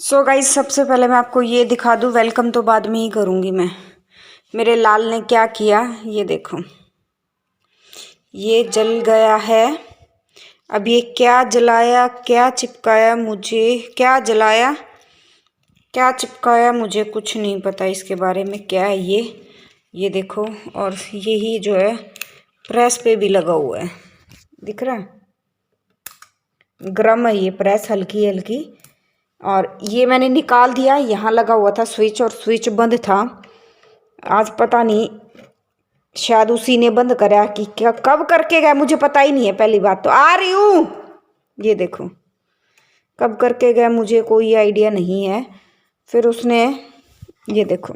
So guys, सबसे पहले मैं आपको ये दिखा दूँ। वेलकम तो बाद में ही करूँगी मैं। मेरे लाल ने क्या किया ये देखो, ये जल गया है। अब ये क्या जलाया, क्या चिपकाया, मुझे क्या जलाया क्या चिपकाया मुझे कुछ नहीं पता इसके बारे में। क्या है ये देखो। और यही जो है प्रेस पे भी लगा हुआ है, दिख रहा है। गरम है ये प्रेस, हल्की हल्की। और ये मैंने निकाल दिया। यहाँ लगा हुआ था स्विच और स्विच बंद था। आज पता नहीं, शायद उसी ने बंद करा कि क्या, कब करके गया मुझे पता ही नहीं है। पहली बात तो आ रही हूँ, ये देखो कब करके गया मुझे कोई आइडिया नहीं है। फिर उसने ये देखो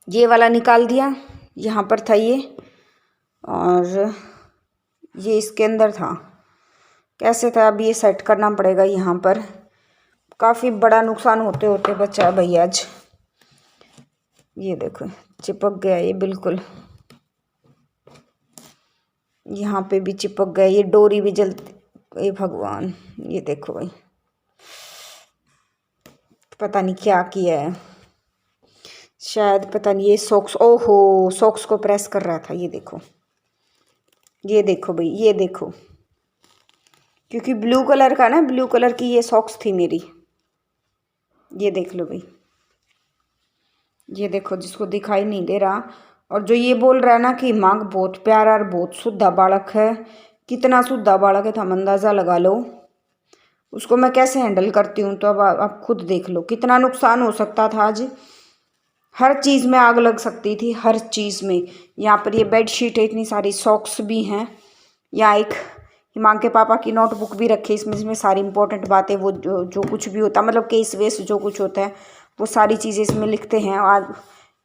ये वाला निकाल दिया, यहाँ पर था ये, और ये इसके अंदर था। कैसे था, अब ये सेट करना पड़ेगा यहाँ पर। काफ़ी बड़ा नुकसान होते होते बचा भाई आज। ये देखो चिपक गया ये बिल्कुल, यहाँ पे भी चिपक गया। ये डोरी भी जलती, ये भगवान। ये देखो भाई, पता नहीं क्या किया है। शायद पता नहीं, ये सॉक्स, ओहो सॉक्स को प्रेस कर रहा था। ये देखो भाई, ये देखो, क्योंकि ब्लू कलर का ना, ब्लू कलर की ये सॉक्स थी मेरी। ये देख लो भाई, ये देखो, जिसको दिखाई नहीं दे रहा। और जो ये बोल रहा है ना कि मांग बहुत प्यारा और बहुत शुद्धा बालक है, कितना शुद्धा बालक है तो हम अंदाज़ा लगा लो उसको मैं कैसे हैंडल करती हूँ। तो अब आप खुद देख लो कितना नुकसान हो सकता था आज। हर चीज़ में आग लग सकती थी, हर चीज़ में। यहाँ पर ये बेड शीट है, इतनी सारी सॉक्स भी हैं। यहाँ एक हिमांग के पापा की नोटबुक भी रखी, इसमें सारी इंपॉर्टेंट बातें, वो जो कुछ भी होता है, मतलब केस वेस जो कुछ होता है वो सारी चीज़ें इसमें लिखते हैं। आज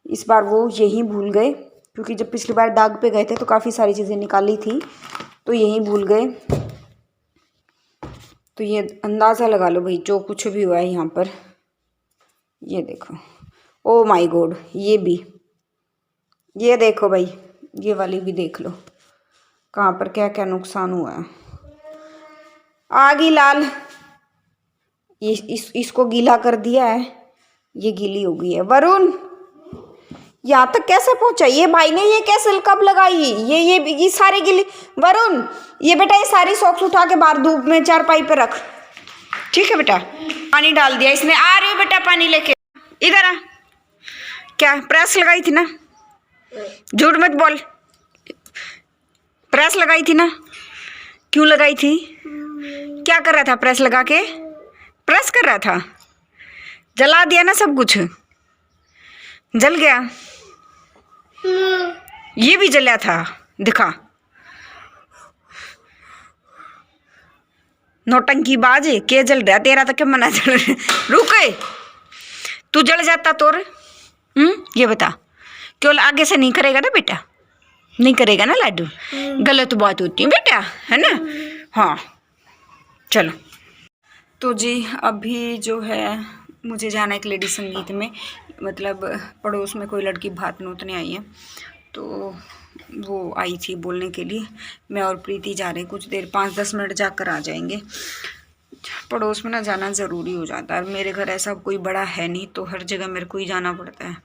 इस बार वो यहीं भूल गए, क्योंकि जब पिछली बार दाग पे गए थे तो काफ़ी सारी चीज़ें निकाली थी, तो यहीं भूल गए। तो ये अंदाज़ा लगा लो भाई, जो कुछ भी हुआ है यहाँ पर। ये देखो, ओ माय गॉड, ये भी, ये देखो भाई, ये वाली भी देख लो कहाँ पर क्या क्या नुकसान हुआ है। आगी लाल, ये इसको गीला कर दिया है, ये गीली हो गई है। वरुण यहाँ तक कैसे पहुंचा ये भाई ने, ये कैसे कब लगाई ये सारे गीली। वरुण ये बेटा, ये सारी सॉक्स उठा के बाहर धूप में चारपाई पे रख, ठीक है बेटा। पानी डाल दिया इसने, आ रही हो बेटा पानी लेके, इधर आ। क्या प्रेस लगाई थी ना, झूठ मत बोल, प्रेस लगाई थी ना। क्यों लगाई थी, क्या कर रहा था प्रेस लगा के, प्रेस कर रहा था। जला दिया ना सब कुछ, जल गया। ये भी जला था, दिखा नौटंकी बाज के जल रहा तेरा, तो क्या मना जल रुके, तू जल जाता तोर। ये बता, क्यों आगे से नहीं करेगा ना बेटा, नहीं करेगा ना लाडू, गलत बात होती है बेटा, है ना। हाँ चलो। तो जी अभी जो है मुझे जाना है एक लेडी संगीत में, मतलब पड़ोस में कोई लड़की भात नोतने आई है, तो वो आई थी बोलने के लिए। मैं और प्रीति जा रहे हैं, कुछ देर 5-10 मिनट जाकर आ जाएंगे। पड़ोस में ना जाना ज़रूरी हो जाता है। मेरे घर ऐसा कोई बड़ा है नहीं, तो हर जगह मेरे को ही जाना पड़ता है।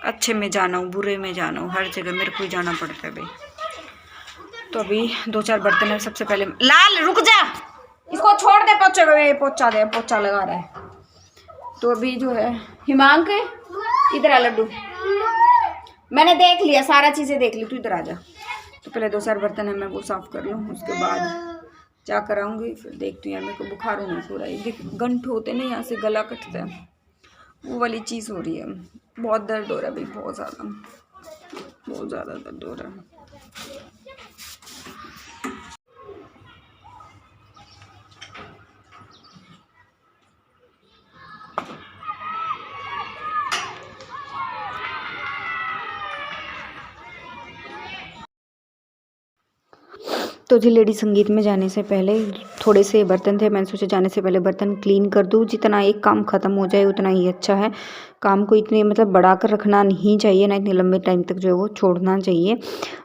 अच्छे में जाना हो, बुरे में जाना हो, हर जगह मेरे को ही जाना पड़ता है भाई। तो अभी 2-4 बर्तन है। सबसे पहले लाल रुक जा, इसको छोड़ दे, पोचा दे, पोचा लगा रहा है। तो अभी जो है हिमांक इधर आ, लड्डू मैंने देख लिया, सारा चीज़ें देख ली, तू इधर आ जा। तो पहले 2-4 बर्तन है, मैं वो साफ़ कर लूँ, उसके बाद जा कर आऊँगी। फिर देखती हूँ यार, मेरे को बुखार होना पूरा, ये गंठ होते ना यहाँ से गला कटता है, वो वाली चीज़ हो रही है। बहुत दर्द हो रहा है भाई, बहुत ज़्यादा दर्द हो रहा है। तो जी लेडी संगीत में जाने से पहले थोड़े से बर्तन थे, मैंने सोचा जाने से पहले बर्तन क्लीन कर दूँ। जितना एक काम ख़त्म हो जाए उतना ही अच्छा है। काम को इतने मतलब बढ़ा कर रखना नहीं चाहिए ना, इतने लंबे टाइम तक जो है वो छोड़ना चाहिए।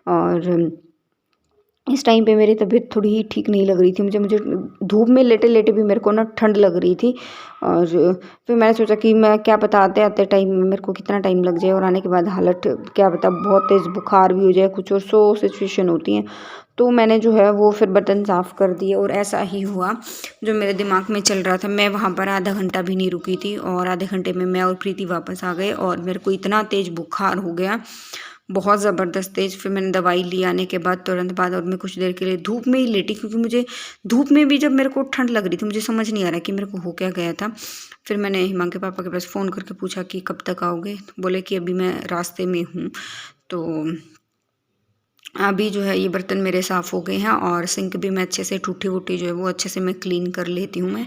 और इस टाइम पे मेरी तबीयत थोड़ी ही ठीक नहीं लग रही थी, मुझे धूप में लेटे लेटे भी मेरे को ना ठंड लग रही थी। और फिर मैंने सोचा कि मैं क्या पता आते आते टाइम में मेरे को कितना टाइम लग जाए, और आने के बाद हालत क्या पता बहुत तेज़ बुखार भी हो जाए कुछ, और 100 सिचुएशन होती हैं। तो मैंने जो है वो फिर बर्तन साफ़ कर दिए, और ऐसा ही हुआ जो मेरे दिमाग में चल रहा था। मैं वहाँ पर आधा घंटा भी नहीं रुकी थी, और आधे घंटे में मैं और प्रीति वापस आ गए, और मेरे को इतना तेज़ बुखार हो गया, बहुत ज़बरदस्त तेज़। फिर मैंने दवाई ली आने के बाद तुरंत बाद, और मैं कुछ देर के लिए धूप में ही लेटी, क्योंकि मुझे धूप में भी जब मेरे को ठंड लग रही थी, मुझे समझ नहीं आ रहा कि मेरे को हो क्या गया था। फिर मैंने हिमांक के पापा के पास फ़ोन करके पूछा कि कब तक आओगे, तो बोले कि अभी मैं रास्ते में हूँ। तो अभी जो है ये बर्तन मेरे साफ़ हो गए हैं, और सिंक भी मैं अच्छे से टूटी वूटी जो है वो अच्छे से मैं क्लीन कर लेती हूँ मैं,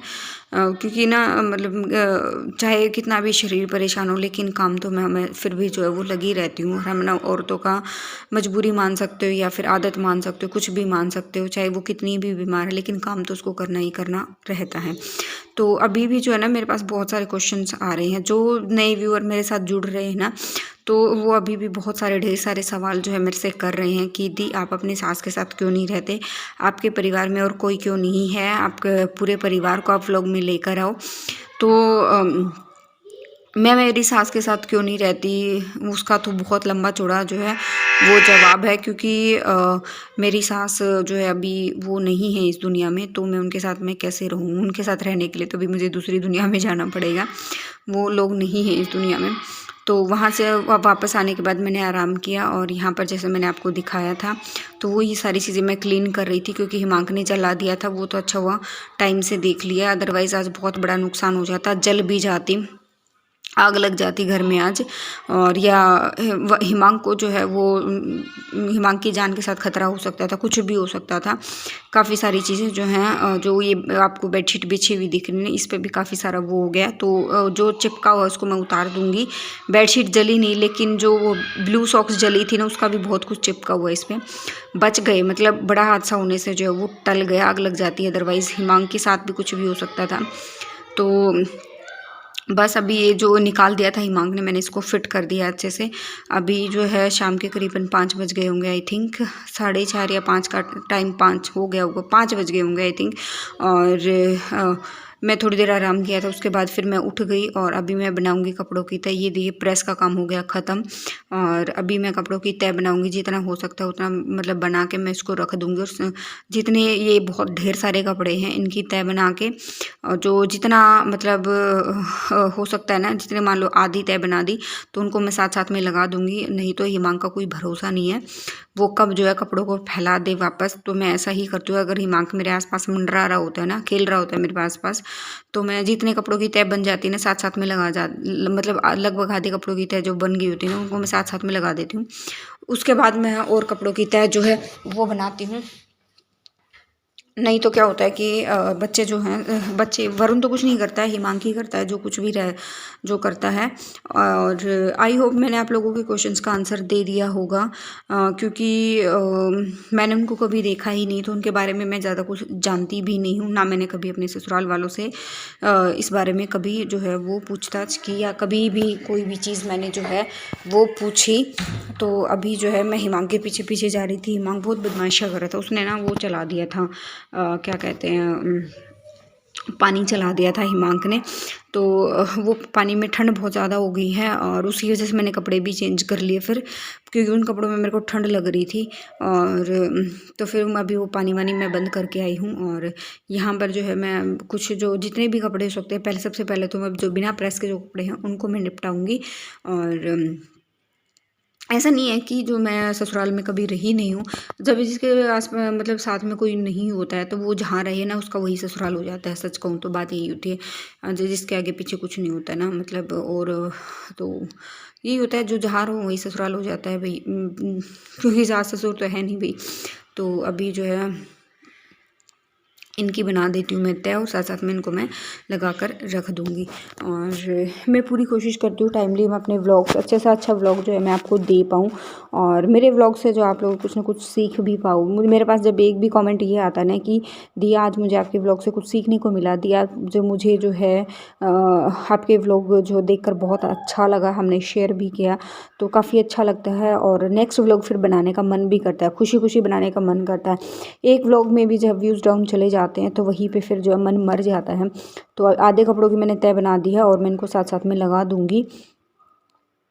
क्योंकि ना मतलब चाहे कितना भी शरीर परेशान हो, लेकिन काम तो मैं फिर भी जो है वो लगी रहती हूँ। हम ना औरतों का मजबूरी मान सकते हो या फिर आदत मान सकते हो, कुछ भी मान सकते हो, चाहे वो कितनी भी बीमार है, लेकिन काम तो उसको करना ही करना रहता है। तो अभी भी जो है ना मेरे पास बहुत सारे क्वेश्चंस आ रहे हैं, जो नए व्यूअर मेरे साथ जुड़ रहे हैं ना, तो वो अभी भी बहुत सारे ढेर सारे सवाल जो है मेरे से कर रहे हैं कि दी आप अपनी सास के साथ क्यों नहीं रहते, आपके परिवार में और कोई क्यों नहीं है, आपके पूरे परिवार को आप व्लॉग में लेकर आओ। तो मैं मेरी सास के साथ क्यों नहीं रहती, उसका तो बहुत लंबा चौड़ा जो है वो जवाब है, क्योंकि मेरी सास जो है अभी वो नहीं है इस दुनिया में, तो मैं उनके साथ मैं कैसे रहूँ। उनके साथ रहने के लिए तो भी मुझे दूसरी दुनिया में जाना पड़ेगा, वो लोग नहीं हैं इस दुनिया में। तो वहाँ से वापस आने के बाद मैंने आराम किया, और यहाँ पर जैसे मैंने आपको दिखाया था, तो वो ये सारी चीज़ें मैं क्लीन कर रही थी, क्योंकि हिमांक ने जला दिया था। वो तो अच्छा हुआ टाइम से देख लिया, अदरवाइज़ आज बहुत बड़ा नुकसान हो जाता, जल भी जाती, आग लग जाती घर में आज, और या हिमांक को जो है वो हिमांक की जान के साथ खतरा हो सकता था, कुछ भी हो सकता था। काफ़ी सारी चीज़ें जो हैं, जो ये आपको बेडशीट बिछी हुई दिख रही है, इस पे भी काफ़ी सारा वो हो गया, तो जो चिपका हुआ उसको मैं उतार दूंगी। बेडशीट जली नहीं, लेकिन जो वो ब्लू सॉक्स जली थी ना, उसका भी बहुत कुछ चिपका हुआ है इस पर। बच गए, मतलब बड़ा हादसा होने से जो है वो टल गया, आग लग जाती है, अदरवाइज़ हिमांक के साथ भी कुछ भी हो सकता था। तो बस अभी ये जो निकाल दिया था हिमांक ने, मैंने इसको फिट कर दिया अच्छे से। अभी जो है शाम के करीबन 5 बज गए होंगे आई थिंक, 4:30 या 5 का टाइम, 5 हो गया होगा, 5 बज गए होंगे आई थिंक। और मैं थोड़ी देर आराम किया था, उसके बाद फिर मैं उठ गई, और अभी मैं बनाऊंगी कपड़ों की तय। ये देखिए प्रेस का काम हो गया ख़त्म, और अभी मैं कपड़ों की तय बनाऊंगी, जितना हो सकता है उतना मतलब बना के मैं इसको रख दूंगी। और जितने ये बहुत ढेर सारे कपड़े हैं, इनकी तय बना के, और जो जितना मतलब हो सकता है ना, जितने मान लो आधी तय बना दी, तो उनको मैं साथ साथ में लगा दूंगी। नहीं तो हिमांक का कोई भरोसा नहीं है, वो कब जो है कपड़ों को फैला दे वापस। तो मैं ऐसा ही करती हूँ, अगर हिमांक मेरे आसपास मंडरा रहा होता है ना, खेल रहा होता है मेरे आसपास, तो मैं जितने कपड़ों की तय बन जाती है ना, साथ साथ में मतलब लगभग आधे कपड़ों की तय जो बन गई होती है ना, उनको मैं साथ साथ में लगा देती हूँ। उसके बाद मैं और कपड़ों की तय जो है वो बनाती हूँ। नहीं तो क्या होता है कि बच्चे जो हैं, बच्चे, वरुण तो कुछ नहीं करता है, हिमांक ही करता है जो कुछ भी रहे जो करता है। और आई होप मैंने आप लोगों के क्वेश्चंस का आंसर दे दिया होगा, क्योंकि मैंने उनको कभी देखा ही नहीं, तो उनके बारे में मैं ज़्यादा कुछ जानती भी नहीं हूँ। ना मैंने कभी अपने ससुराल वालों से इस बारे में कभी जो है वो पूछताछ की, या कभी भी कोई भी चीज़ मैंने जो है वो पूछी। तो अभी जो है मैं हिमांक के पीछे पीछे जा रही थी। हिमांक बहुत बदमाशियाँ कर रहा था, उसने ना वो चला दिया था, क्या कहते हैं, पानी चला दिया था हिमांक ने। तो वो पानी में ठंड बहुत ज़्यादा हो गई है, और उसी वजह से मैंने कपड़े भी चेंज कर लिए फिर, क्योंकि उन कपड़ों में मेरे को ठंड लग रही थी। और तो फिर अभी वो पानी वानी मैं बंद करके आई हूँ, और यहाँ पर जो है मैं कुछ जो जितने भी कपड़े हो सकते हैं, पहले सबसे पहले तो मैं जो बिना प्रेस के जो कपड़े हैं उनको मैं निपटाऊँगी। और ऐसा नहीं है कि जो मैं ससुराल में कभी रही नहीं हूँ, जब जिसके आस मतलब साथ में कोई नहीं होता है, तो वो जहाँ रहे ना, उसका वही ससुराल हो जाता है। सच कहूँ तो बात यही होती है, जिसके आगे पीछे कुछ नहीं होता है ना, मतलब। और तो यही होता है, जो जहाँ रहो वही ससुराल हो जाता है भाई, क्योंकि सास ससुर तो है नहीं भाई। तो अभी जो है इनकी बना देती हूँ मैं तय और साथ साथ में इनको मैं लगा कर रख दूँगी। और मैं पूरी कोशिश करती हूँ टाइमली मैं अपने व्लॉग्स अच्छे से अच्छा व्लॉग जो है मैं आपको दे पाऊँ और मेरे व्लॉग से जो आप लोग कुछ ना कुछ सीख भी पाऊँ। मेरे पास जब एक भी कमेंट ये आता ना कि दिया आज मुझे आपके व्लॉग से कुछ सीखने को मिला, दिया जो मुझे जो है आपके व्लॉग जो देखकर बहुत अच्छा लगा, हमने शेयर भी किया तो काफ़ी अच्छा लगता है और नेक्स्ट व्लॉग फिर बनाने का मन भी करता है, खुशी खुशी बनाने का मन करता है। एक व्लॉग में भी जब व्यूज़ डाउन चले जाते हैं तो वहीं पे फिर जो है मन मर जाता है। तो आधे कपड़ों की मैंने तय बना दी है और मैं इनको साथ साथ में लगा दूँगी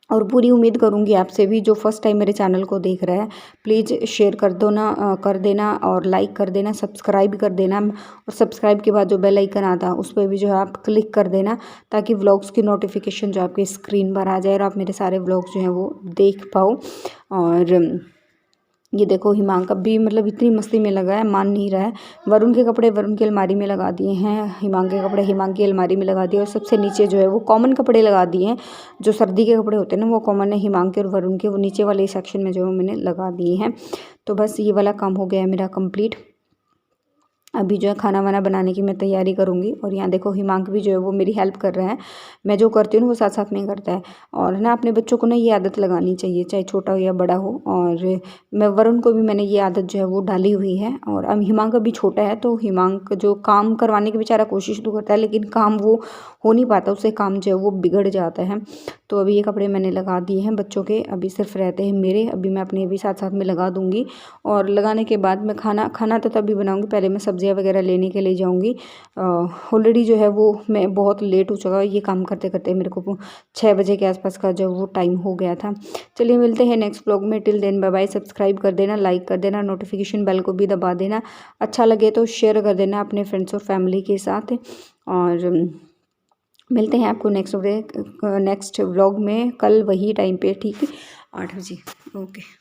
और पूरी उम्मीद करूँगी आपसे भी जो फर्स्ट टाइम मेरे चैनल को देख रहा है प्लीज़ शेयर कर दो ना कर देना और लाइक कर देना, सब्सक्राइब कर देना और सब्सक्राइब के बाद जो बेल आइकन आता है उस पर भी जो है आप क्लिक कर देना ताकि व्लॉग्स की नोटिफिकेशन जो आपकी स्क्रीन पर आ जाए और आप मेरे सारे व्लॉग्स जो हैं वो देख पाओ। और ये देखो हिमांक भी मतलब इतनी मस्ती में लगा है, मान नहीं रहा है। वरुण के कपड़े वरुण की अलमारी में लगा दिए हैं, हिमांक के कपड़े हिमांक की अलमारी में लगा दिए और सबसे नीचे जो है वो कॉमन कपड़े लगा दिए हैं। जो सर्दी के कपड़े होते हैं ना वो कॉमन है हिमांक के और वरुण के, वो नीचे वाले सेक्शन में जो है मैंने लगा दिए हैं। तो बस ये वाला काम हो गया है मेरा कंप्लीट। अभी जो है खाना वाना बनाने की मैं तैयारी करूँगी और यहाँ देखो हिमांक भी जो है वो मेरी हेल्प कर रहा है। मैं जो करती हूँ वो साथ साथ में ही करता है और ना अपने बच्चों को ना ये आदत लगानी चाहिए चाहे छोटा हो या बड़ा हो। और मैं वरुण को भी मैंने ये आदत जो है वो डाली हुई है। और अब हिमांक अभी छोटा है तो हिमांक जो काम करवाने की बेचारा कोशिश तो करता है लेकिन काम वो हो नहीं पाता, उससे काम जो है वो बिगड़ जाता है। तो अभी ये कपड़े मैंने लगा दिए हैं बच्चों के, अभी सिर्फ रहते हैं मेरे। अभी मैं अपने भी साथ साथ में लगा दूँगी और लगाने के बाद मैं खाना तो तभी बनाऊँगी, पहले मैं सब्जियां वगैरह लेने के लिए जाऊँगी। ऑलरेडी जो है वो मैं बहुत लेट हो चुका, ये काम करते करते मेरे को 6 बजे के आसपास का जो वो टाइम हो गया था। चलिए मिलते हैं नेक्स्ट ब्लॉग में, till then bye bye. Subscribe कर देना, लाइक कर देना, नोटिफिकेशन बेल को भी दबा देना, अच्छा लगे तो शेयर कर देना अपने फ्रेंड्स और फैमिली के साथ। और मिलते हैं आपको नेक्स्ट व्लॉग में कल वही टाइम पे, ठीक है 8 बजे। ओके।